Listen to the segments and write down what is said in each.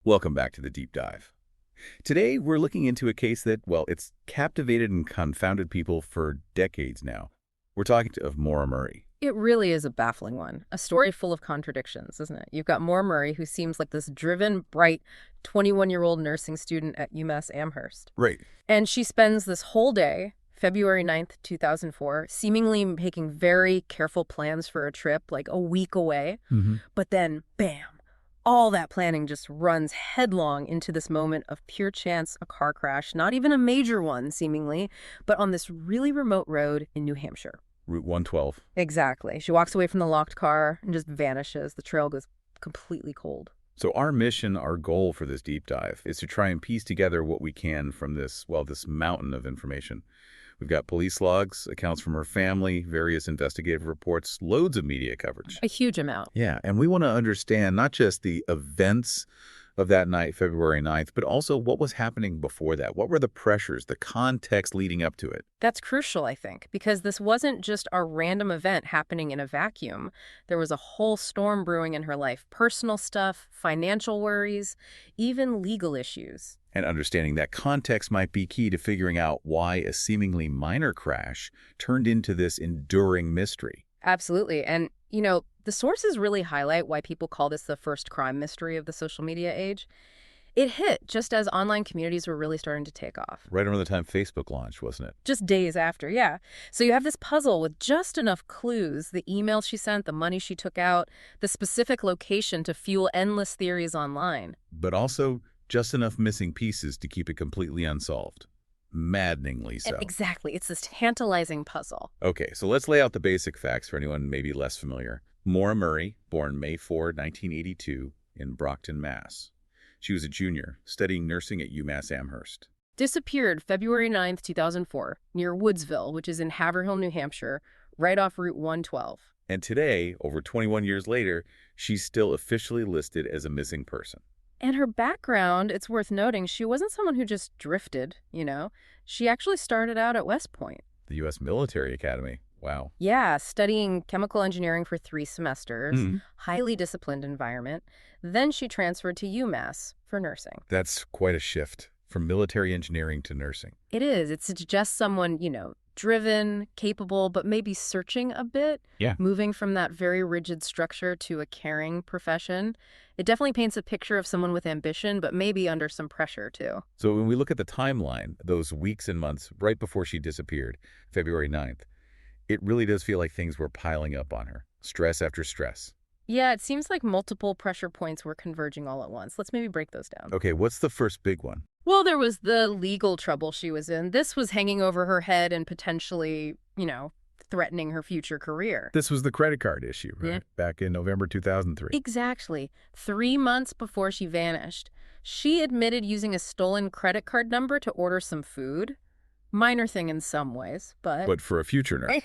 Welcome back to the Deep Dive. Today, we're looking into a case that, well, it's captivated and confounded people for decades now. We're talking of Maura Murray. It really is a baffling one. A story full of contradictions, isn't it? You've got Maura Murray, who seems like this driven, bright, 21-year-old nursing student at UMass Amherst. Right. And she spends this whole day, February 9th, 2004, seemingly making very careful plans for a trip, like a week away. But then, bam, all that planning just runs headlong into this moment of pure chance, a car crash, not even a major one, seemingly, but on this really remote road in New Hampshire. Route 112. Exactly. She walks away from the locked car and just vanishes. The trail goes completely cold. So our mission, our goal for this deep dive is to try and piece together what we can from this, well, this mountain of information. We've got police logs, accounts from her family, various investigative reports, loads of media coverage. A huge amount. Yeah, and we want to understand not just the events of that night, February 9th, but also what was happening before that. What were the pressures, the context leading up to it? That's crucial, I think, because this wasn't just a random event happening in a vacuum. There was a whole storm brewing in her life. Personal stuff, financial worries, even legal issues. And understanding that context might be key to figuring out why a seemingly minor crash turned into this enduring mystery. Absolutely. And, the sources really highlight why people call this the first crime mystery of the social media age. It hit just as online communities were really starting to take off. Right around the time Facebook launched, wasn't it? Just days after, yeah. So you have this puzzle with just enough clues, the emails she sent, the money she took out, the specific location to fuel endless theories online. But also just enough missing pieces to keep it completely unsolved. Maddeningly so. Exactly. It's this tantalizing puzzle. Okay, so let's lay out the basic facts for anyone maybe less familiar. Maura Murray, born May 4, 1982, in Brockton, Mass. She was a junior, studying nursing at UMass Amherst. Disappeared February 9th, 2004, near Woodsville, which is in Haverhill, New Hampshire, right off Route 112. And today, over 21 years later, she's still officially listed as a missing person. And her background, it's worth noting, she wasn't someone who just drifted, She actually started out at West Point. The U.S. Military Academy. Wow. Yeah, studying chemical engineering for 3 semesters, highly disciplined environment. Then she transferred to UMass for nursing. That's quite a shift from military engineering to nursing. It is. It suggests someone, driven, capable, but maybe searching a bit. Yeah. Moving from that very rigid structure to a caring profession. It definitely paints a picture of someone with ambition, but maybe under some pressure, too. So when we look at the timeline, those weeks and months right before she disappeared, February 9th, it really does feel like things were piling up on her. Stress after stress. Yeah, it seems like multiple pressure points were converging all at once. Let's maybe break those down. Okay, what's the first big one? Well, there was the legal trouble she was in. This was hanging over her head and potentially, threatening her future career. This was the credit card issue, right? Yeah. Back in November 2003. Exactly. 3 months before she vanished, she admitted using a stolen credit card number to order some food. Minor thing in some ways, but... But for a future nurse.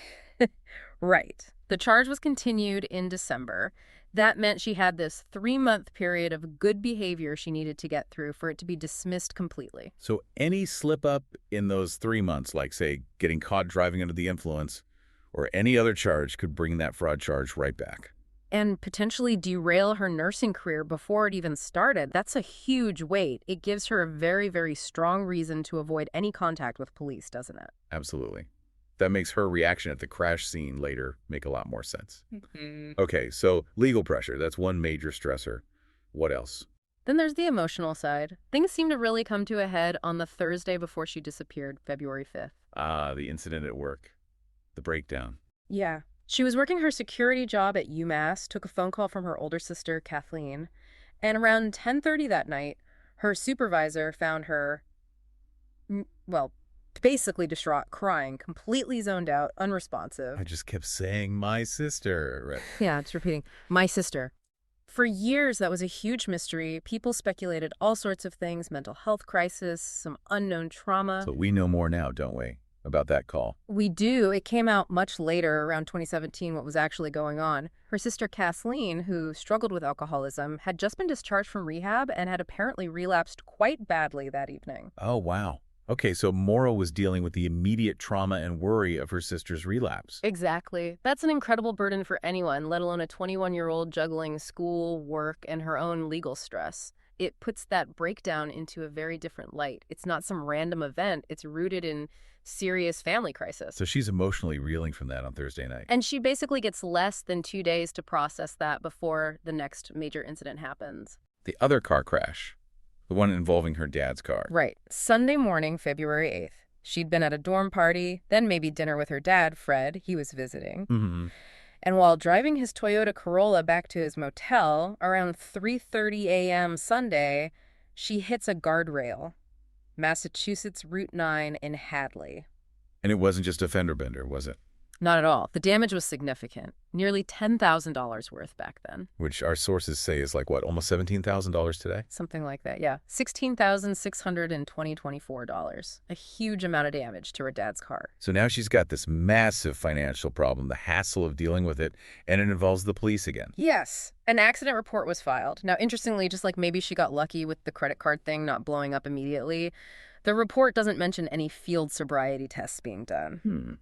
Right. The charge was continued in December. That meant she had this 3-month period of good behavior she needed to get through for it to be dismissed completely. So any slip up in those 3 months, like, say, getting caught driving under the influence, or any other charge could bring that fraud charge right back. And potentially derail her nursing career before it even started. That's a huge weight. It gives her a very, very strong reason to avoid any contact with police, doesn't it? Absolutely. That makes her reaction at the crash scene later make a lot more sense. Okay, so legal pressure, that's one major stressor. What else? Then there's the emotional side. Things seem to really come to a head on the Thursday before she disappeared, February 5th. The incident at work. The breakdown. Yeah. She was working her security job at UMass, took a phone call from her older sister, Kathleen, and around 10:30 that night, her supervisor found her, basically distraught, crying, completely zoned out, unresponsive. I just kept saying, my sister. Right. Yeah, it's repeating, my sister. For years, that was a huge mystery. People speculated all sorts of things, mental health crisis, some unknown trauma. So we know more now, don't we, about that call? We do. It came out much later, around 2017, what was actually going on. Her sister Kathleen, who struggled with alcoholism, had just been discharged from rehab and had apparently relapsed quite badly that evening. Oh, wow. Okay, so Maura was dealing with the immediate trauma and worry of her sister's relapse. Exactly. That's an incredible burden for anyone, let alone a 21-year-old juggling school, work, and her own legal stress. it puts that breakdown into a very different light. It's not some random event. It's rooted in serious family crisis. So she's emotionally reeling from that on Thursday night. And she basically gets less than 2 days to process that before the next major incident happens. The other car crash, the one involving her dad's car. Right. Sunday morning, February 8th. She'd been at a dorm party, then maybe dinner with her dad, Fred. He was visiting. Mm-hmm. And while driving his Toyota Corolla back to his motel, around 3:30 a.m. Sunday, she hits a guardrail. Massachusetts Route 9 in Hadley. And it wasn't just a fender bender, was it? Not at all. The damage was significant. Nearly $10,000 worth back then. Which our sources say is like, what, almost $17,000 today? Something like that, yeah. $16,624. A huge amount of damage to her dad's car. So now she's got this massive financial problem, the hassle of dealing with it, and it involves the police again. Yes. An accident report was filed. Now, interestingly, just like maybe she got lucky with the credit card thing not blowing up immediately, the report doesn't mention any field sobriety tests being done.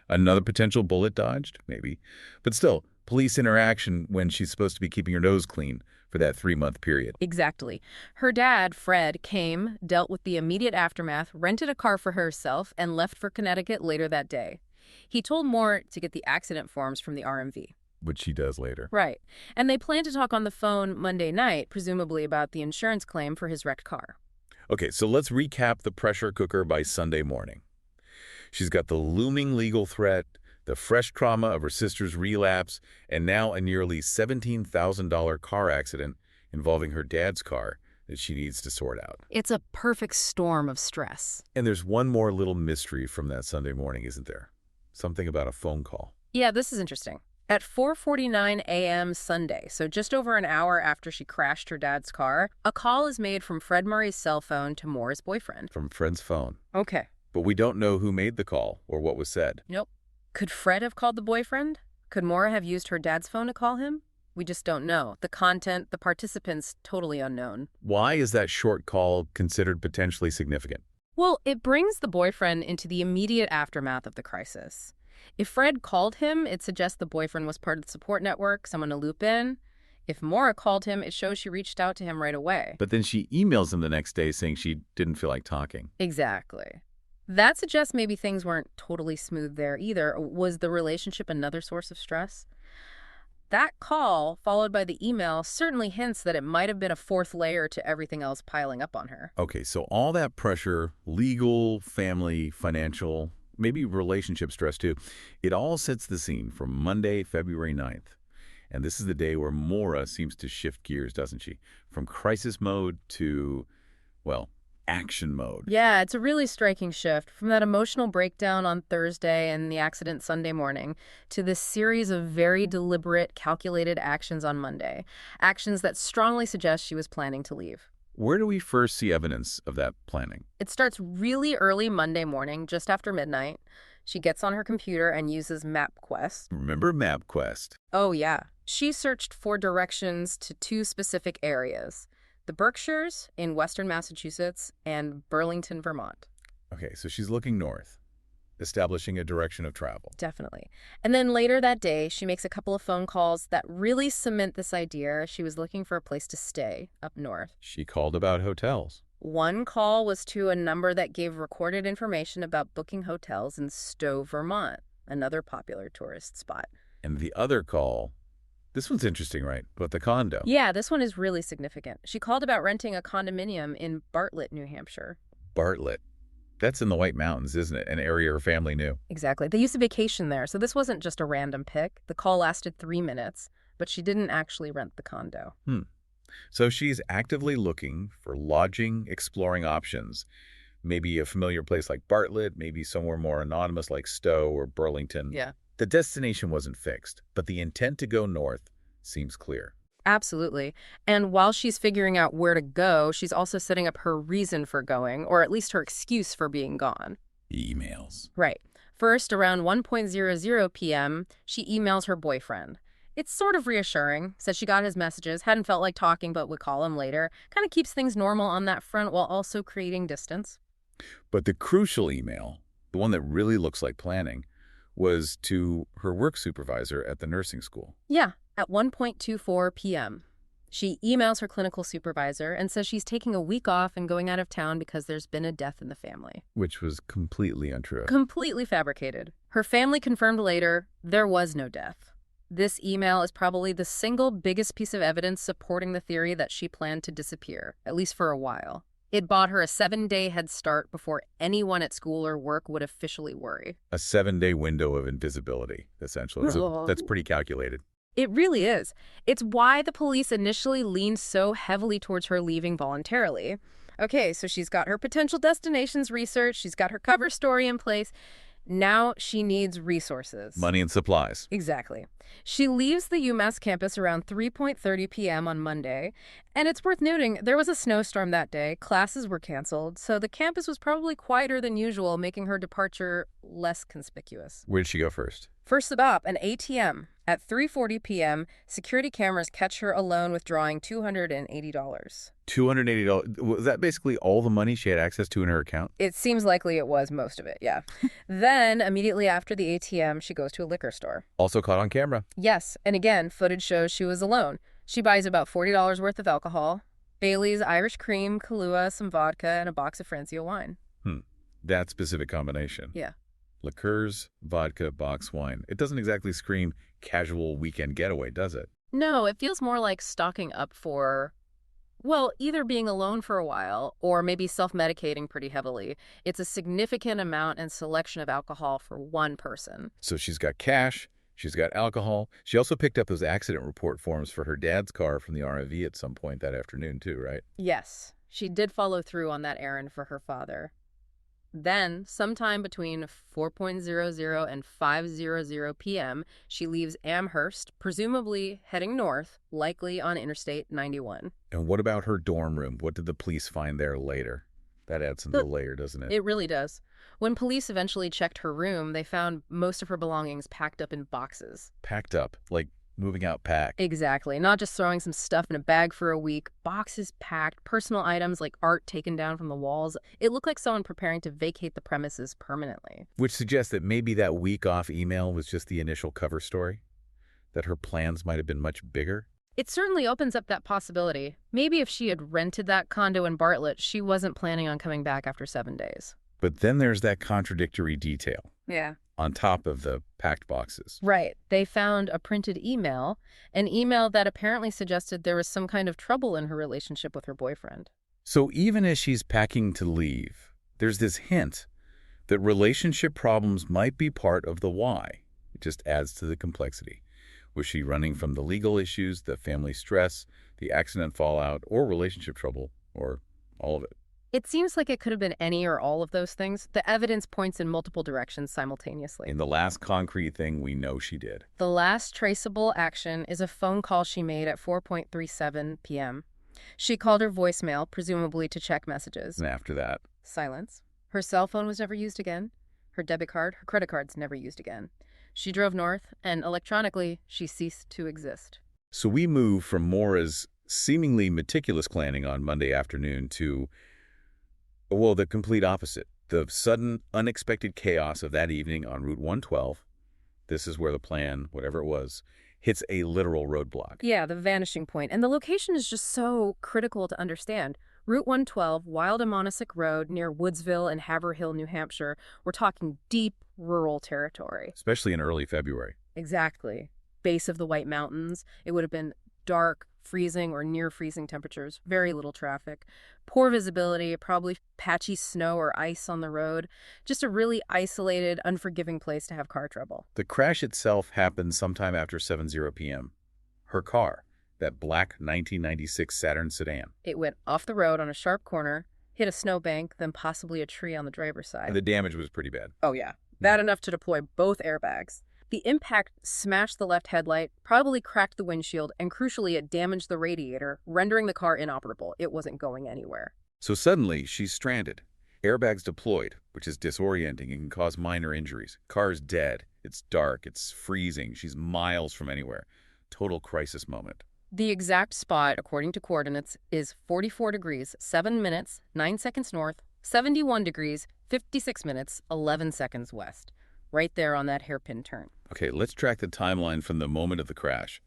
Another potential bullet dodged? Maybe. But still, police interaction when she's supposed to be keeping her nose clean for that 3-month period. Exactly. Her dad, Fred, came, dealt with the immediate aftermath, rented a car for herself, and left for Connecticut later that day. He told Moore to get the accident forms from the RMV. Which she does later. Right. And they planned to talk on the phone Monday night, presumably about the insurance claim for his wrecked car. Okay, so let's recap the pressure cooker by Sunday morning. She's got the looming legal threat, the fresh trauma of her sister's relapse, and now a nearly $17,000 car accident involving her dad's car that she needs to sort out. It's a perfect storm of stress. And there's one more little mystery from that Sunday morning, isn't there? Something about a phone call. Yeah, this is interesting. At 4:49 a.m. Sunday, so just over an hour after she crashed her dad's car, a call is made from Fred Murray's cell phone to Moore's boyfriend. From Fred's phone. Okay. But we don't know who made the call or what was said. Nope. Could Fred have called the boyfriend? Could Maura have used her dad's phone to call him? We just don't know. The content, the participants, totally unknown. Why is that short call considered potentially significant? Well, it brings the boyfriend into the immediate aftermath of the crisis. If Fred called him, it suggests the boyfriend was part of the support network, someone to loop in. If Maura called him, it shows she reached out to him right away. But then she emails him the next day saying she didn't feel like talking. Exactly. That suggests maybe things weren't totally smooth there either. Was the relationship another source of stress? That call, followed by the email, certainly hints that it might have been a fourth layer to everything else piling up on her. Okay, so all that pressure, legal, family, financial, maybe relationship stress too, it all sets the scene for Monday, February 9th. And this is the day where Maura seems to shift gears, doesn't she? From crisis mode to, well, action mode. Yeah, it's a really striking shift from that emotional breakdown on Thursday and the accident Sunday morning to this series of very deliberate, calculated actions on Monday. Actions that strongly suggest she was planning to leave. Where do we first see evidence of that planning? It starts really early Monday morning, just after midnight. She gets on her computer and uses MapQuest. Remember MapQuest? Oh, yeah. She searched for directions to 2 specific areas. The Berkshires in western Massachusetts and Burlington, Vermont. Okay, so she's looking north, establishing a direction of travel. Definitely. And then later that day, she makes a couple of phone calls that really cement this idea. She was looking for a place to stay up north. She called about hotels. One call was to a number that gave recorded information about booking hotels in Stowe, Vermont, another popular tourist spot. And the other call, this one's interesting, right? About the condo. Yeah, this one is really significant. She called about renting a condominium in Bartlett, New Hampshire. Bartlett. That's in the White Mountains, isn't it? An area her family knew. Exactly. They used to vacation there, so this wasn't just a random pick. The call lasted 3 minutes, but she didn't actually rent the condo. So she's actively looking for lodging, exploring options. Maybe a familiar place like Bartlett, maybe somewhere more anonymous like Stowe or Burlington. Yeah. The destination wasn't fixed, but the intent to go north seems clear. Absolutely. And while she's figuring out where to go, she's also setting up her reason for going, or at least her excuse for being gone. Emails. Right. First, around 1:00 p.m., she emails her boyfriend. It's sort of reassuring. Said she got his messages, hadn't felt like talking, but would call him later. Kind of keeps things normal on that front while also creating distance. But the crucial email, the one that really looks like planning, was to her work supervisor at the nursing school. Yeah, at 1:24 p.m. She emails her clinical supervisor and says she's taking a week off and going out of town because there's been a death in the family. Which was completely untrue. Completely fabricated. Her family confirmed later there was no death. This email is probably the single biggest piece of evidence supporting the theory that she planned to disappear, at least for a while. It bought her a 7-day head start before anyone at school or work would officially worry. A 7-day window of invisibility, essentially. So that's pretty calculated. It really is. It's why the police initially leaned so heavily towards her leaving voluntarily. Okay, so she's got her potential destinations researched, she's got her cover story in place. Now she needs resources. Money and supplies. Exactly. She leaves the UMass campus around 3:30 p.m. on Monday, and it's worth noting there was a snowstorm that day, classes were canceled, so the campus was probably quieter than usual, making her departure less conspicuous. Where did she go first? First stop, an ATM. At 3:40 p.m., security cameras catch her alone withdrawing $280. $280? Was that basically all the money she had access to in her account? It seems likely it was most of it, yeah. Then, immediately after the ATM, she goes to a liquor store. Also caught on camera. Yes, and again, footage shows she was alone. She buys about $40 worth of alcohol, Bailey's Irish cream, Kahlua, some vodka, and a box of Francia wine. That specific combination. Yeah. Liqueurs, vodka, box wine. It doesn't exactly scream casual weekend getaway, does it? No, it feels more like stocking up for, well, either being alone for a while or maybe self-medicating pretty heavily. It's a significant amount and selection of alcohol for one person. So she's got cash, she's got alcohol. She also picked up those accident report forms for her dad's car from the RV at some point that afternoon too, right? Yes, she did follow through on that errand for her father. Then, sometime between 4:00 and 5:00 p.m., she leaves Amherst, presumably heading north, likely on Interstate 91. And what about her dorm room? What did the police find there later? That adds another layer, doesn't it? It really does. When police eventually checked her room, they found most of her belongings packed up in boxes. Packed up, like moving out pack. Exactly. Not just throwing some stuff in a bag for a week. Boxes packed, personal items like art taken down from the walls. It looked like someone preparing to vacate the premises permanently. Which suggests that maybe that week-off email was just the initial cover story? That her plans might have been much bigger? It certainly opens up that possibility. Maybe if she had rented that condo in Bartlett, she wasn't planning on coming back after 7 days. But then there's that contradictory detail. Yeah. On top of the packed boxes. Right. They found a printed email, an email that apparently suggested there was some kind of trouble in her relationship with her boyfriend. So even as she's packing to leave, there's this hint that relationship problems might be part of the why. It just adds to the complexity. Was she running from the legal issues, the family stress, the accident fallout, or relationship trouble, or all of it? It seems like it could have been any or all of those things. The evidence points in multiple directions simultaneously. And the last concrete thing we know she did. The last traceable action is a phone call she made at 4:37 p.m. She called her voicemail, presumably to check messages. And after that? Silence. Her cell phone was never used again. Her debit card, her credit cards never used again. She drove north, and electronically, she ceased to exist. So we move from Maura's seemingly meticulous planning on Monday afternoon to, well, the complete opposite. The sudden, unexpected chaos of that evening on Route 112. This is where the plan, whatever it was, hits a literal roadblock. Yeah, the vanishing point. And the location is just so critical to understand. Route 112, Wild and Monastic Road, near Woodsville and Haverhill, New Hampshire. We're talking deep rural territory. Especially in early February. Exactly. Base of the White Mountains. It would have been dark, freezing or near freezing temperatures, very little traffic, poor visibility, probably patchy snow or ice on the road, just a really isolated, unforgiving place to have car trouble. The crash itself happened sometime after 7:00 p.m. Her car, that black 1996 Saturn sedan. It went off the road on a sharp corner, hit a snowbank, then possibly a tree on the driver's side. And the damage was pretty bad. Oh yeah, bad enough to deploy both airbags. The impact smashed the left headlight, probably cracked the windshield, and crucially it damaged the radiator, rendering the car inoperable. It wasn't going anywhere. So suddenly, she's stranded. Airbags deployed, which is disorienting and can cause minor injuries. Car's dead. It's dark. It's freezing. She's miles from anywhere. Total crisis moment. The exact spot, according to coordinates, is 44 degrees, 7 minutes, 9 seconds north, 71 degrees, 56 minutes, 11 seconds west. Right there on that hairpin turn. Okay, let's track the timeline from the moment of the crash.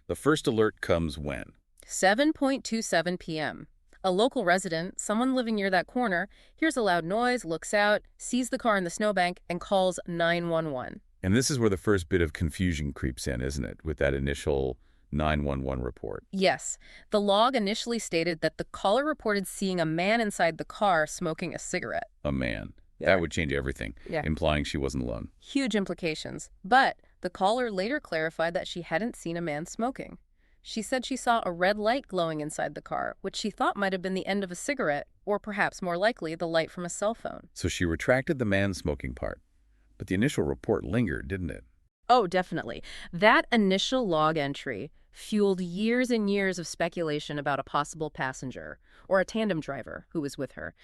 The first alert comes when? 7:27 p.m. A local resident, someone living near that corner, hears a loud noise, looks out, sees the car in the snowbank, and calls 911. And this is where the first bit of confusion creeps in, isn't it, with that initial 911 report? Yes, the log initially stated that the caller reported seeing a man inside the car smoking a cigarette. A man. Yeah. That would change everything, Yeah. implying she wasn't alone. Huge implications. But the caller later clarified that she hadn't seen a man smoking. She said she saw a red light glowing inside the car, which she thought might have been the end of a cigarette, or perhaps more likely, the light from a cell phone. So she retracted the man smoking part. But the initial report lingered, didn't it? Oh, definitely. That initial log entry fueled years and years of speculation about a possible passenger or a tandem driver who was with her.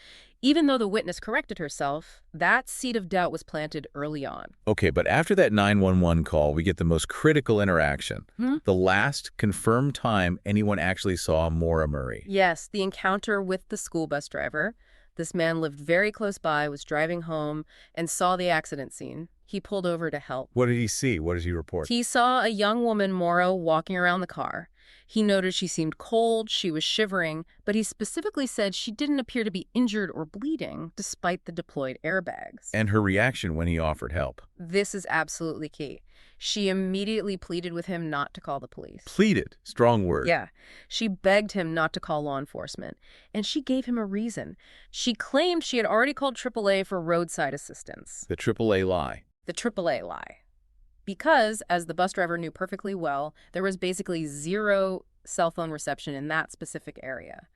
Even though the witness corrected herself, that seed of doubt was planted early on. Okay, but after that 911 call, we get the most critical interaction. The last confirmed time anyone actually saw Maura Murray. Yes, the encounter with the school bus driver. This man lived very close by, was driving home, and saw the accident scene. He pulled over to help. What did he see? What did he report? He saw a young woman, Maura, walking around the car. He noticed she seemed cold, she was shivering, but he specifically said she didn't appear to be injured or bleeding, despite the deployed airbags. And her reaction when he offered help. This is absolutely key. She immediately pleaded with him not to call the police. Pleaded. Strong word. Yeah. She begged him not to call law enforcement, and she gave him a reason. She claimed she had already called AAA for roadside assistance. The AAA lie. The AAA lie. Because, as the bus driver knew perfectly well, there was basically zero cell phone reception in that specific area.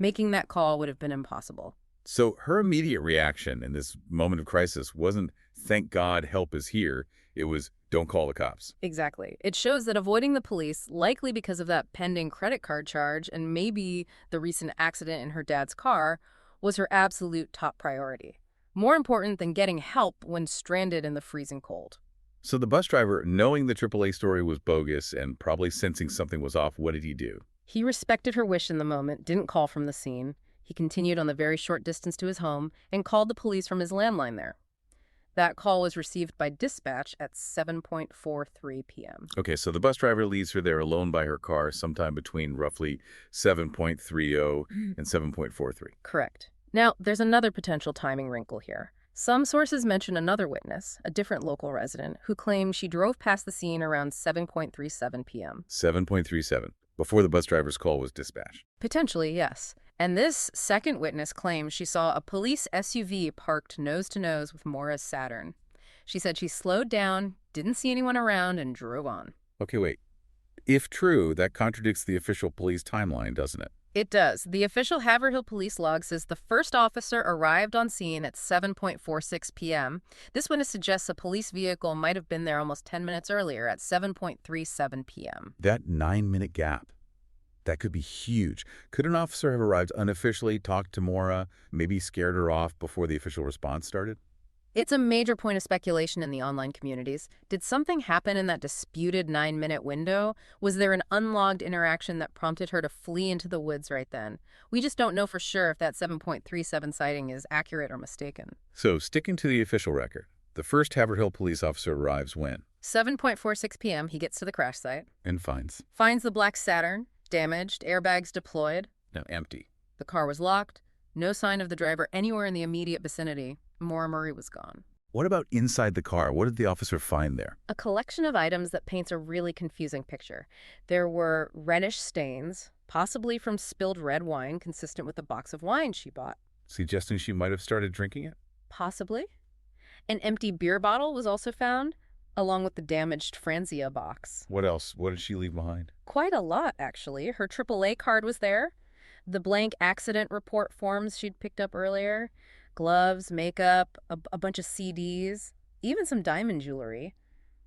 Making that call would have been impossible. So her immediate reaction in this moment of crisis wasn't, thank God, help is here. It was, don't call the cops. Exactly. It shows that avoiding the police, likely because of that pending credit card charge and maybe the recent accident in her dad's car, was her absolute top priority. More important than getting help when stranded in the freezing cold. So the bus driver, knowing the AAA story was bogus and probably sensing something was off, what did he do? He respected her wish in the moment, didn't call from the scene. He continued on the very short distance to his home and called the police from his landline there. That call was received by dispatch at 7:43 p.m. Okay, so the bus driver leaves her there alone by her car sometime between roughly 7:30 and 7:43. Correct. Now, there's another potential timing wrinkle here. Some sources mention another witness, a different local resident, who claimed she drove past the scene around 7:37 p.m. 7:37, before the bus driver's call was dispatched. Potentially, yes. And this second witness claims she saw a police SUV parked nose-to-nose with Maura's Saturn. She said she slowed down, didn't see anyone around, and drove on. Okay, wait. If true, that contradicts the official police timeline, doesn't it? It does. The official Haverhill police log says the first officer arrived on scene at 7:46 p.m. This witness suggests a police vehicle might have been there almost 10 minutes earlier at 7:37 p.m. That 9-minute gap, that could be huge. Could an officer have arrived unofficially, talked to Maura, maybe scared her off before the official response started? It's a major point of speculation in the online communities. Did something happen in that disputed 9-minute window? Was there an unlogged interaction that prompted her to flee into the woods right then? We just don't know for sure if that 7:37 sighting is accurate or mistaken. So, sticking to the official record, the first Haverhill police officer arrives when? 7:46 p.m., he gets to the crash site. And finds. Finds the black Saturn, damaged, airbags deployed. Now empty. The car was locked. No sign of the driver anywhere in the immediate vicinity. Maura Murray was gone. What about inside the car? What did the officer find there? A collection of items that paints a really confusing picture. There were reddish stains, possibly from spilled red wine consistent with the box of wine she bought. Suggesting she might have started drinking it? Possibly. An empty beer bottle was also found, along with the damaged Franzia box. What else? What did she leave behind? Quite a lot, actually. Her AAA card was there. The blank accident report forms she'd picked up earlier. Gloves, makeup, a bunch of CDs, even some diamond jewelry,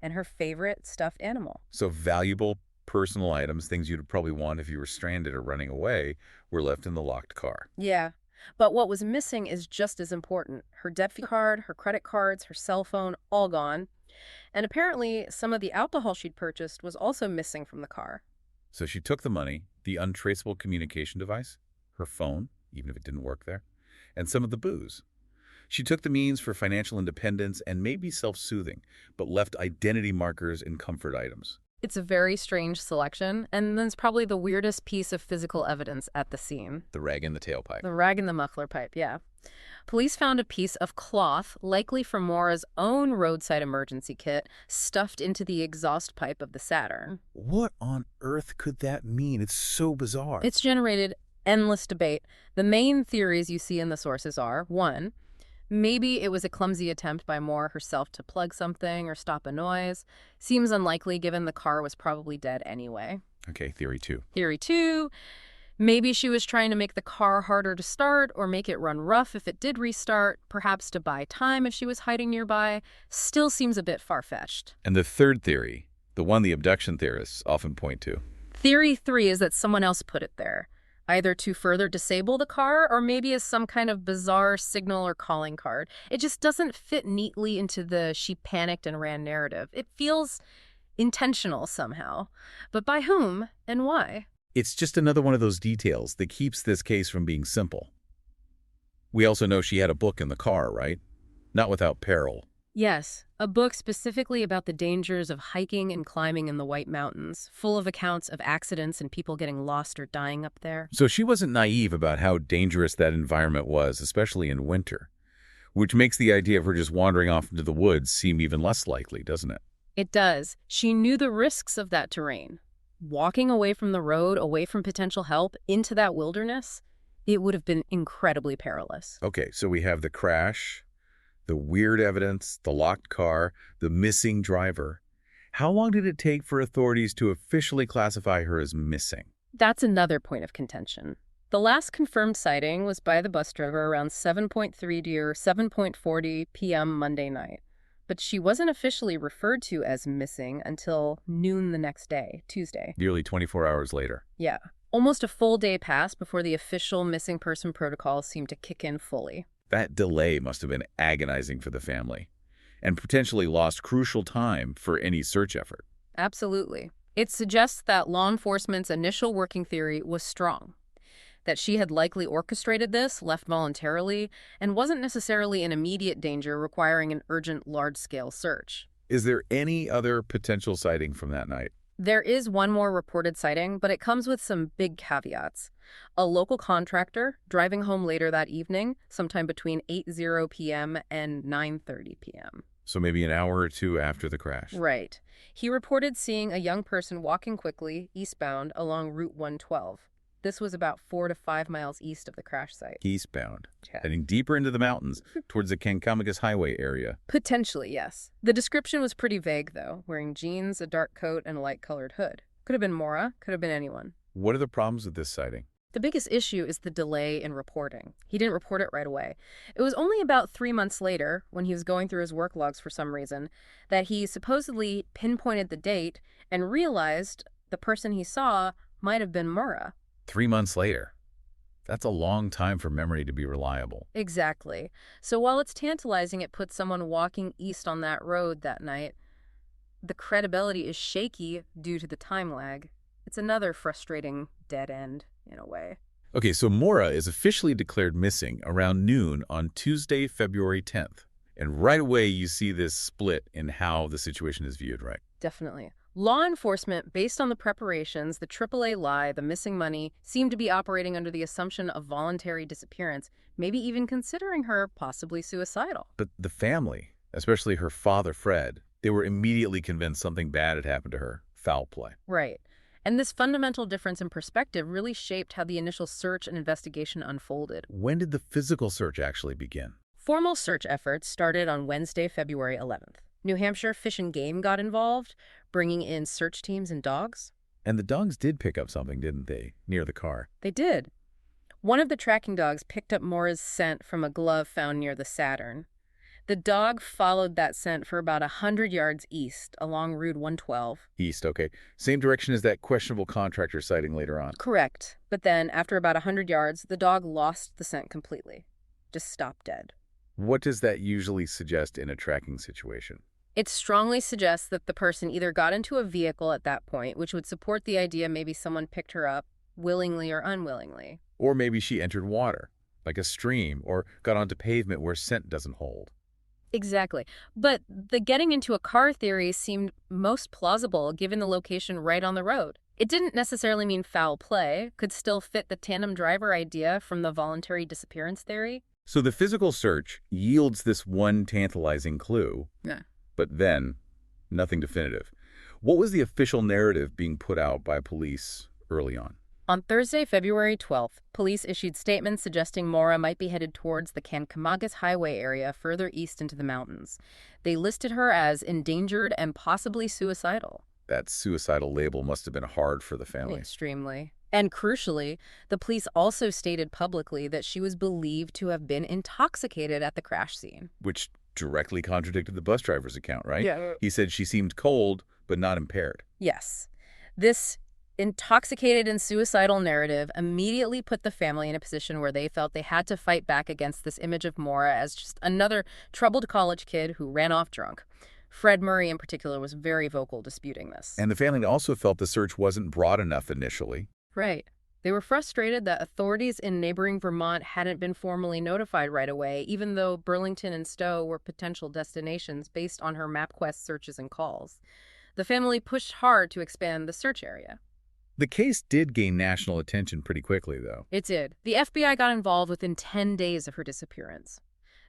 and her favorite stuffed animal. So valuable personal items, things you'd probably want if you were stranded or running away, were left in the locked car. Yeah, but what was missing is just as important. Her debit card, her credit cards, her cell phone, all gone. And apparently some of the alcohol she'd purchased was also missing from the car. So she took the money, the untraceable communication device, her phone, even if it didn't work there, and some of the booze. She took the means for financial independence and maybe self-soothing, but left identity markers and comfort items. It's a very strange selection, and then it's probably the weirdest piece of physical evidence at the scene. The rag in the tailpipe. The rag in the muffler pipe, yeah. Police found a piece of cloth, likely from Maura's own roadside emergency kit, stuffed into the exhaust pipe of the Saturn. What on earth could that mean? It's so bizarre. It's generated endless debate. The main theories you see in the sources are, 1, maybe it was a clumsy attempt by Maura herself to plug something or stop a noise. Seems unlikely given the car was probably dead anyway. Okay, theory 2. Theory 2, maybe she was trying to make the car harder to start or make it run rough if it did restart, perhaps to buy time if she was hiding nearby. Still seems a bit far-fetched. And the third theory, the one the abduction theorists often point to. Theory 3 is that someone else put it there, either to further disable the car or maybe as some kind of bizarre signal or calling card. It just doesn't fit neatly into the she panicked and ran narrative. It feels intentional somehow. But by whom and why? It's just another one of those details that keeps this case from being simple. We also know she had a book in the car, right? Not Without Peril. Yes, a book specifically about the dangers of hiking and climbing in the White Mountains, full of accounts of accidents and people getting lost or dying up there. So she wasn't naive about how dangerous that environment was, especially in winter, which makes the idea of her just wandering off into the woods seem even less likely, doesn't it? It does. She knew the risks of that terrain. Walking away from the road, away from potential help, into that wilderness, it would have been incredibly perilous. Okay, so we have the crash, the weird evidence, the locked car, the missing driver. How long did it take for authorities to officially classify her as missing? That's another point of contention. The last confirmed sighting was by the bus driver around 7:30 or 7:40 p.m. Monday night. But she wasn't officially referred to as missing until noon the next day, Tuesday. Nearly 24 hours later. Yeah. Almost a full day passed before the official missing person protocol seemed to kick in fully. That delay must have been agonizing for the family and potentially lost crucial time for any search effort. Absolutely. It suggests that law enforcement's initial working theory was strong, that she had likely orchestrated this, left voluntarily, and wasn't necessarily in immediate danger requiring an urgent, large-scale search. Is there any other potential sighting from that night? There is one more reported sighting, but it comes with some big caveats. A local contractor driving home later that evening, sometime between 8:00 p.m. and 9:30 p.m. So maybe an hour or two after the crash. Right. He reported seeing a young person walking quickly, eastbound, along Route 112. This was about 4 to 5 miles east of the crash site. Eastbound, Yeah. heading deeper into the mountains towards the Kankamigas Highway area. Potentially, yes. The description was pretty vague, though, wearing jeans, a dark coat, and a light-colored hood. Could have been Maura, could have been anyone. What are the problems with this sighting? The biggest issue is the delay in reporting. He didn't report it right away. It was only about 3 months later, when he was going through his work logs for some reason, that he supposedly pinpointed the date and realized the person he saw might have been Maura. 3 months later. That's a long time for memory to be reliable. Exactly. So while it's tantalizing it put someone walking east on that road that night, the credibility is shaky due to the time lag. It's another frustrating dead end, in a way. Okay, so Maura is officially declared missing around noon on Tuesday, February 10th. And right away you see this split in how the situation is viewed, right? Definitely. Law enforcement, based on the preparations, the AAA lie, the missing money, seemed to be operating under the assumption of voluntary disappearance, maybe even considering her possibly suicidal. But the family, especially her father, Fred, they were immediately convinced something bad had happened to her. Foul play. Right. And this fundamental difference in perspective really shaped how the initial search and investigation unfolded. When did the physical search actually begin? Formal search efforts started on Wednesday, February 11th. New Hampshire Fish and Game got involved, bringing in search teams and dogs. And the dogs did pick up something, didn't they, near the car? They did. One of the tracking dogs picked up Maura's scent from a glove found near the Saturn. The dog followed that scent for about 100 yards east along Route 112. East, okay. Same direction as that questionable contractor sighting later on. Correct. But then, after about 100 yards, the dog lost the scent completely. Just stopped dead. What does that usually suggest in a tracking situation? It strongly suggests that the person either got into a vehicle at that point, which would support the idea maybe someone picked her up, willingly or unwillingly. Or maybe she entered water, like a stream, or got onto pavement where scent doesn't hold. Exactly. But the getting into a car theory seemed most plausible given the location right on the road. It didn't necessarily mean foul play, could still fit the tandem driver idea from the voluntary disappearance theory. So the physical search yields this one tantalizing clue, Yeah. but then nothing definitive. What was the official narrative being put out by police early on? On Thursday, February 12th, police issued statements suggesting Maura might be headed towards the Kancamagus Highway area further east into the mountains. They listed her as endangered and possibly suicidal. That suicidal label must have been hard for the family. Extremely. And crucially, the police also stated publicly that she was believed to have been intoxicated at the crash scene. Which directly contradicted the bus driver's account, right? Yeah. He said she seemed cold, but not impaired. Yes. This intoxicated and suicidal narrative immediately put the family in a position where they felt they had to fight back against this image of Maura as just another troubled college kid who ran off drunk. Fred Murray, in particular, was very vocal disputing this. And the family also felt the search wasn't broad enough initially. Right. They were frustrated that authorities in neighboring Vermont hadn't been formally notified right away, even though Burlington and Stowe were potential destinations based on her MapQuest searches and calls. The family pushed hard to expand the search area. The case did gain national attention pretty quickly, though. It did. The FBI got involved within 10 days of her disappearance.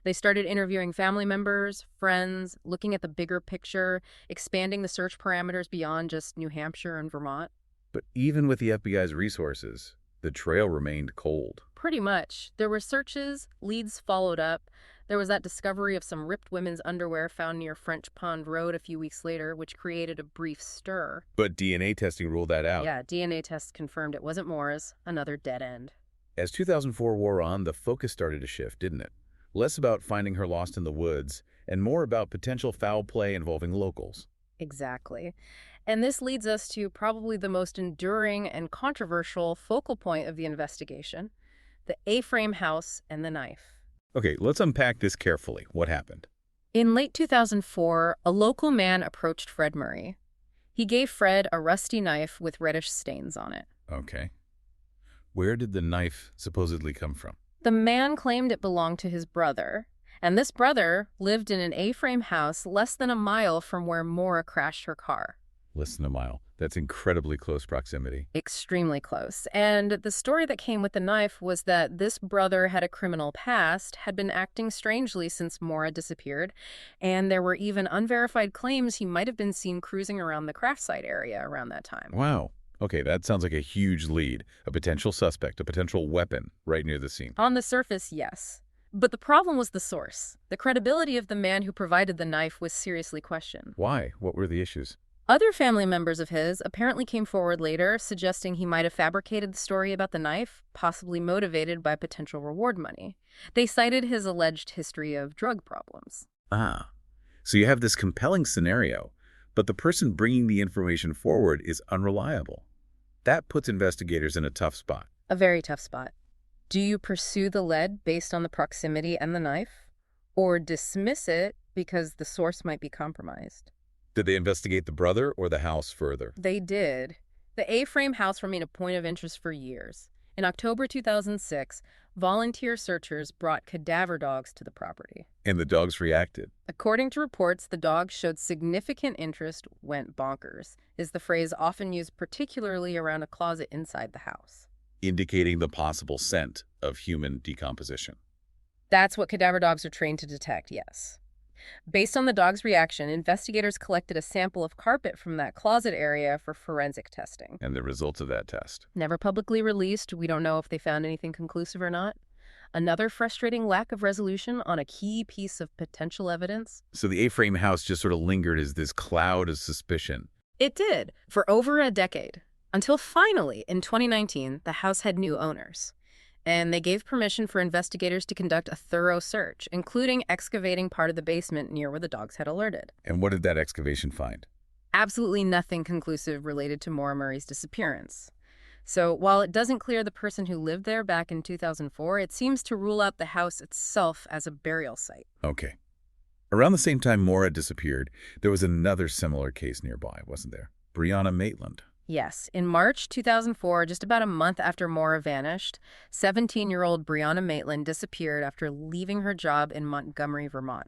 They started interviewing family members, friends, looking at the bigger picture, expanding the search parameters beyond just New Hampshire and Vermont. But even with the FBI's resources, the trail remained cold. Pretty much. There were searches, leads followed up. There was that discovery of some ripped women's underwear found near French Pond Road a few weeks later, which created a brief stir. But DNA testing ruled that out. Yeah, DNA tests confirmed it wasn't Maura's, another dead end. As 2004 wore on, the focus started to shift, didn't it? Less about finding her lost in the woods, and more about potential foul play involving locals. Exactly. And this leads us to probably the most enduring and controversial focal point of the investigation, the A-frame house and the knife. Okay, let's unpack this carefully. What happened? In late 2004, a local man approached Fred Murray. He gave Fred a rusty knife with reddish stains on it. Okay. Where did the knife supposedly come from? The man claimed it belonged to his brother, and this brother lived in an A-frame house less than a mile from where Maura crashed her car. Less than a mile. That's incredibly close proximity. Extremely close. And the story that came with the knife was that this brother had a criminal past, had been acting strangely since Maura disappeared, and there were even unverified claims he might have been seen cruising around the crash site area around that time. Wow. Okay, that sounds like a huge lead. A potential suspect, a potential weapon right near the scene. On the surface, yes. But the problem was the source. The credibility of the man who provided the knife was seriously questioned. Why? What were the issues? Other family members of his apparently came forward later, suggesting he might have fabricated the story about the knife, possibly motivated by potential reward money. They cited his alleged history of drug problems. Ah, so you have this compelling scenario, but the person bringing the information forward is unreliable. That puts investigators in a tough spot. A very tough spot. Do you pursue the lead based on the proximity and the knife, or dismiss it because the source might be compromised? Did they investigate the brother or the house further? They did. The A-frame house remained a point of interest for years. In October 2006, volunteer searchers brought cadaver dogs to the property. And the dogs reacted. According to reports, the dogs showed significant interest, went bonkers, is the phrase often used particularly around a closet inside the house. Indicating the possible scent of human decomposition. That's what cadaver dogs are trained to detect, yes. Based on the dog's reaction, investigators collected a sample of carpet from that closet area for forensic testing. And the results of that test. Never publicly released, we don't know if they found anything conclusive or not. Another frustrating lack of resolution on a key piece of potential evidence. So the A-frame house just sort of lingered as this cloud of suspicion. It did, for over a decade. Until finally, in 2019, the house had new owners. And they gave permission for investigators to conduct a thorough search, including excavating part of the basement near where the dogs had alerted. And what did that excavation find? Absolutely nothing conclusive related to Maura Murray's disappearance. So while it doesn't clear the person who lived there back in 2004, it seems to rule out the house itself as a burial site. Okay. Around the same time Maura disappeared, there was another similar case nearby, wasn't there? Brianna Maitland. Yes. In March 2004, just about a month after Maura vanished, 17-year-old Brianna Maitland disappeared after leaving her job in Montgomery, Vermont.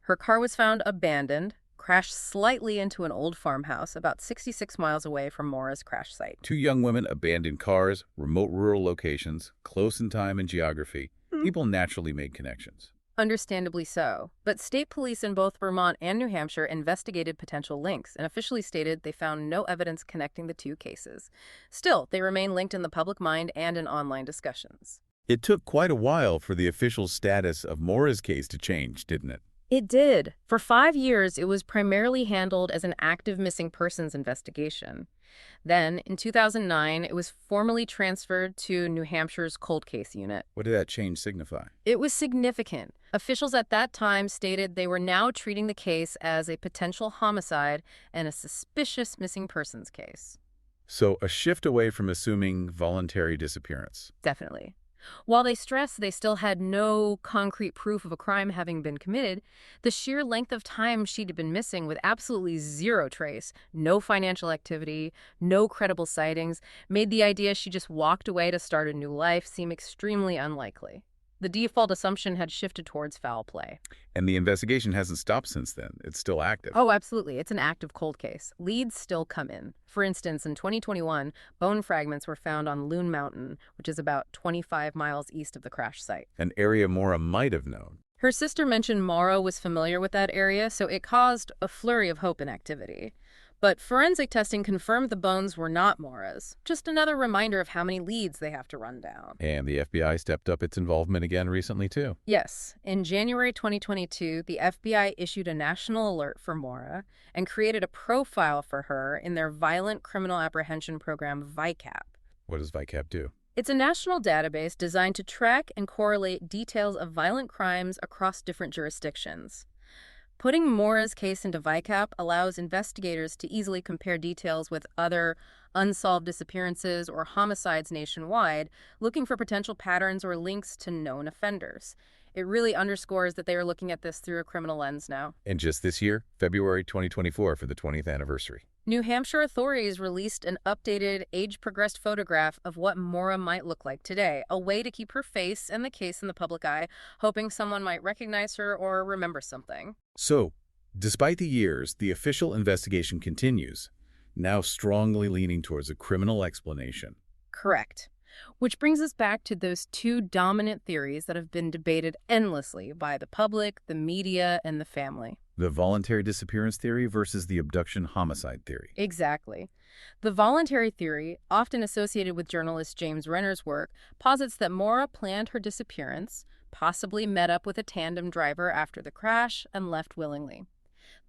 Her car was found abandoned, crashed slightly into an old farmhouse about 66 miles away from Maura's crash site. 2 young women abandoned cars, remote rural locations, close in time and geography. People naturally made connections. Understandably so. But state police in both Vermont and New Hampshire investigated potential links and officially stated they found no evidence connecting the two cases. Still, they remain linked in the public mind and in online discussions. It took quite a while for the official status of Maura's case to change, didn't it? It did. For 5 years, it was primarily handled as an active missing persons investigation. Then, in 2009, it was formally transferred to New Hampshire's cold case unit. What did that change signify? It was significant. Officials at that time stated they were now treating the case as a potential homicide and a suspicious missing persons case. So a shift away from assuming voluntary disappearance. Definitely. While they stressed they still had no concrete proof of a crime having been committed, the sheer length of time she'd been missing with absolutely zero trace, no financial activity, no credible sightings, made the idea she just walked away to start a new life seem extremely unlikely. The default assumption had shifted towards foul play. And the investigation hasn't stopped since then. It's still active. Oh, absolutely. It's an active cold case. Leads still come in. For instance, in 2021, bone fragments were found on Loon Mountain, which is about 25 miles east of the crash site. An area Maura might have known. Her sister mentioned Maura was familiar with that area, so it caused a flurry of hope and activity. But forensic testing confirmed the bones were not Maura's. Just another reminder of how many leads they have to run down. And the FBI stepped up its involvement again recently, too. Yes. In January 2022, the FBI issued a national alert for Maura and created a profile for her in their Violent Criminal Apprehension Program, VICAP. What does VICAP do? It's a national database designed to track and correlate details of violent crimes across different jurisdictions. Putting Maura's case into VICAP allows investigators to easily compare details with other unsolved disappearances or homicides nationwide, looking for potential patterns or links to known offenders. It really underscores that they are looking at this through a criminal lens now. And just this year, February 2024, for the 20th anniversary. New Hampshire authorities released an updated, age-progressed photograph of what Maura might look like today, a way to keep her face and the case in the public eye, hoping someone might recognize her or remember something. So, despite the years, the official investigation continues, now strongly leaning towards a criminal explanation. Correct. Which brings us back to those two dominant theories that have been debated endlessly by the public, the media, and the family. The voluntary disappearance theory versus the abduction-homicide theory. Exactly. The voluntary theory, often associated with journalist James Renner's work, posits that Maura planned her disappearance, possibly met up with a tandem driver after the crash, and left willingly.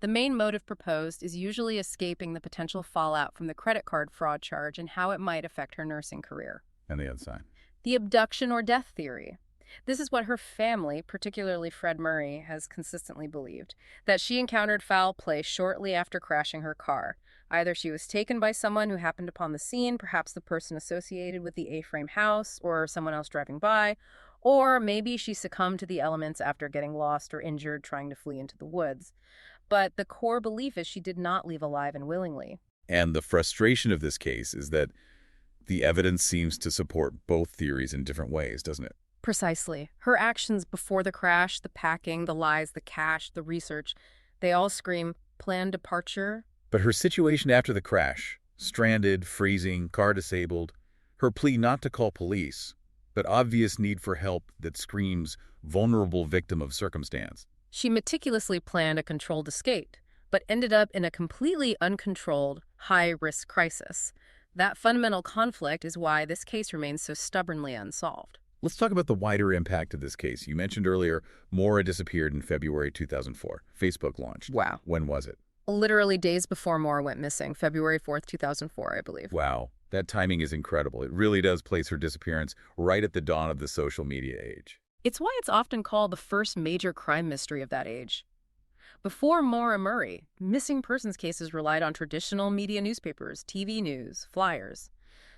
The main motive proposed is usually escaping the potential fallout from the credit card fraud charge and how it might affect her nursing career. And the other side. The abduction or death theory. This is what her family, particularly Fred Murray, has consistently believed, that she encountered foul play shortly after crashing her car. Either she was taken by someone who happened upon the scene, perhaps the person associated with the A-frame house or someone else driving by, or maybe she succumbed to the elements after getting lost or injured trying to flee into the woods. But the core belief is she did not leave alive and willingly. And the frustration of this case is that the evidence seems to support both theories in different ways, doesn't it? Precisely. Her actions before the crash, the packing, the lies, the cash, the research, they all scream planned departure. But her situation after the crash, stranded, freezing, car disabled, her plea not to call police, but obvious need for help that screams vulnerable victim of circumstance. She meticulously planned a controlled escape, but ended up in a completely uncontrolled, high-risk crisis. That fundamental conflict is why this case remains so stubbornly unsolved. Let's talk about the wider impact of this case. You mentioned earlier, Maura disappeared in February 2004. Facebook launched. Wow. When was it? Literally days before Maura went missing, February 4th, 2004, I believe. Wow. That timing is incredible. It really does place her disappearance right at the dawn of the social media age. It's why it's often called the first major crime mystery of that age. Before Maura Murray, missing persons cases relied on traditional media newspapers, TV news, flyers.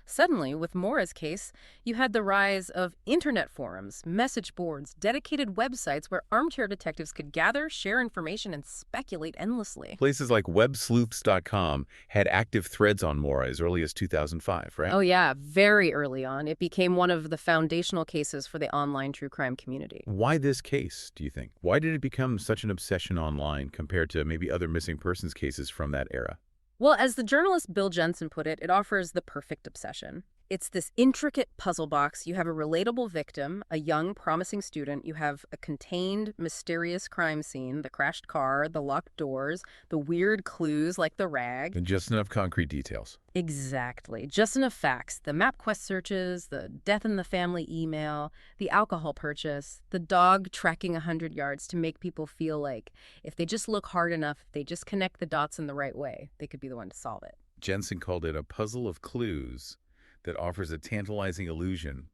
Suddenly, with Maura's case, you had the rise of internet forums, message boards, dedicated websites where armchair detectives could gather, share information, and speculate endlessly. Places like websleuths.com had active threads on Maura as early as 2005, right? Oh yeah, very early on, it became one of the foundational cases for the online true crime community. Why this case, do you think? Why did it become such an obsession online compared to maybe other missing persons cases from that era? Well, as the journalist Bill Jensen put it offers the perfect obsession. It's this intricate puzzle box. You have a relatable victim, a young, promising student. You have a contained, mysterious crime scene, the crashed car, the locked doors, the weird clues like the rag. And just enough concrete details. Exactly. Just enough facts. The MapQuest searches, the death in the family email, the alcohol purchase, the dog tracking 100 yards to make people feel like if they just look hard enough, if they just connect the dots in the right way, they could be the one to solve it. Jensen called it a puzzle of clues that offers a tantalizing illusion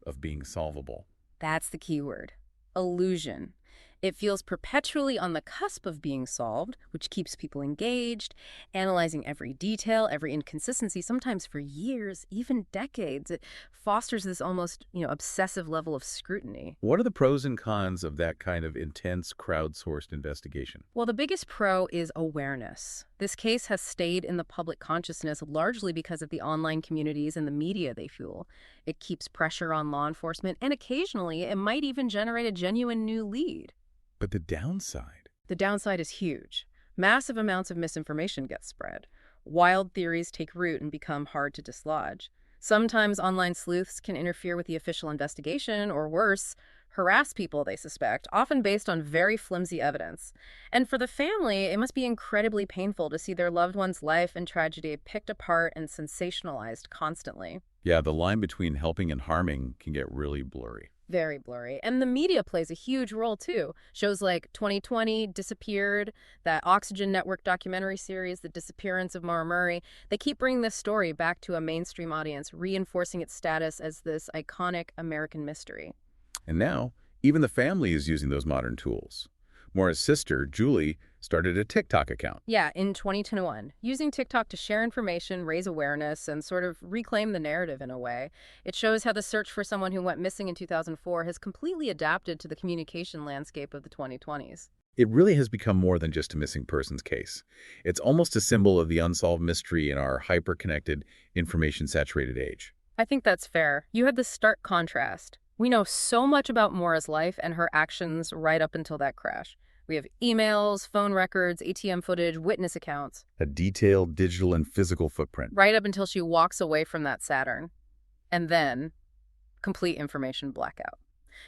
of being solvable. That's the key word. Illusion. It feels perpetually on the cusp of being solved, which keeps people engaged, analyzing every detail, every inconsistency, sometimes for years, even decades. It fosters this almost, obsessive level of scrutiny. What are the pros and cons of that kind of intense, crowdsourced investigation? Well, the biggest pro is awareness. This case has stayed in the public consciousness largely because of the online communities and the media they fuel. It keeps pressure on law enforcement, and occasionally it might even generate a genuine new lead. But the downside? The downside is huge. Massive amounts of misinformation get spread. Wild theories take root and become hard to dislodge. Sometimes online sleuths can interfere with the official investigation, or worse, harass people they suspect, often based on very flimsy evidence. And for the family, it must be incredibly painful to see their loved one's life and tragedy picked apart and sensationalized constantly. Yeah, the line between helping and harming can get really blurry. Very blurry. And the media plays a huge role, too. Shows like 2020, Disappeared, that Oxygen Network documentary series, The Disappearance of Maura Murray, they keep bringing this story back to a mainstream audience, reinforcing its status as this iconic American mystery. And now, even the family is using those modern tools. Maura's sister, Julie, started a TikTok account. Yeah, in 2021, using TikTok to share information, raise awareness, and sort of reclaim the narrative in a way. It shows how the search for someone who went missing in 2004 has completely adapted to the communication landscape of the 2020s. It really has become more than just a missing persons case. It's almost a symbol of the unsolved mystery in our hyper-connected, information-saturated age. I think that's fair. You had this stark contrast. We know so much about Maura's life and her actions right up until that crash. We have emails, phone records, ATM footage, witness accounts. A detailed digital and physical footprint. Right up until she walks away from that Saturn. And then, complete information blackout.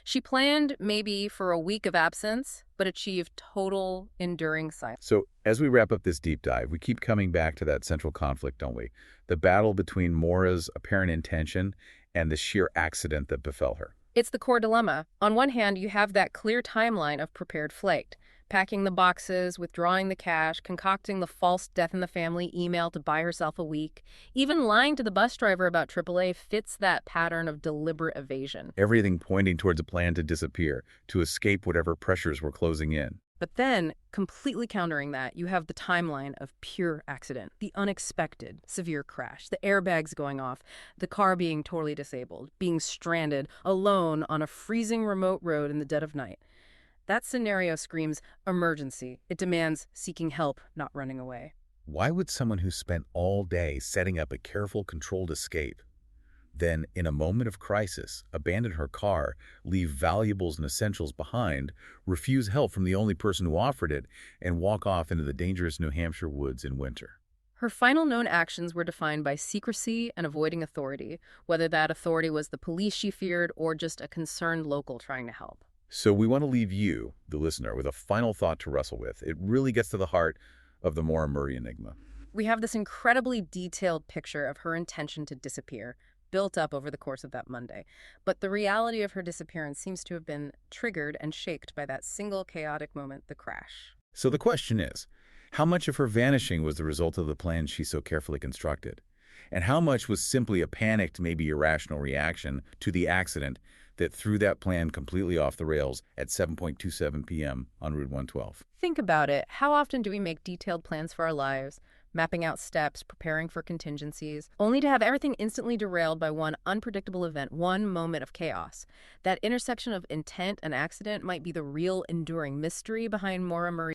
She planned maybe for a week of absence, but achieved total, enduring silence. So, as we wrap up this deep dive, we keep coming back to that central conflict, don't we? The battle between Maura's apparent intention and the sheer accident that befell her. It's the core dilemma. On one hand, you have that clear timeline of prepared flight, packing the boxes, withdrawing the cash, concocting the false death in the family email to buy herself a week. Even lying to the bus driver about AAA fits that pattern of deliberate evasion. Everything pointing towards a plan to disappear, to escape whatever pressures were closing in. But then, completely countering that, you have the timeline of pure accident, the unexpected, severe crash, the airbags going off, the car being totally disabled, being stranded, alone on a freezing remote road in the dead of night. That scenario screams emergency. It demands seeking help, not running away. Why would someone who spent all day setting up a careful, controlled escape, then, in a moment of crisis, abandon her car, leave valuables and essentials behind, refuse help from the only person who offered it, and walk off into the dangerous New Hampshire woods in winter? Her final known actions were defined by secrecy and avoiding authority, whether that authority was the police she feared or just a concerned local trying to help. So we want to leave you, the listener, with a final thought to wrestle with. It really gets to the heart of the Maura Murray enigma. We have this incredibly detailed picture of her intention to disappear, built up over the course of that Monday. But the reality of her disappearance seems to have been triggered and shaped by that single chaotic moment, the crash. So the question is, how much of her vanishing was the result of the plan she so carefully constructed? And how much was simply a panicked, maybe irrational reaction to the accident that threw that plan completely off the rails at 7:27 p.m. on Route 112? Think about it. How often do we make detailed plans for our lives? mapping out steps, preparing for contingencies, only to have everything instantly derailed by one unpredictable event, one moment of chaos. That intersection of intent and accident might be the real enduring mystery behind Maura Murray.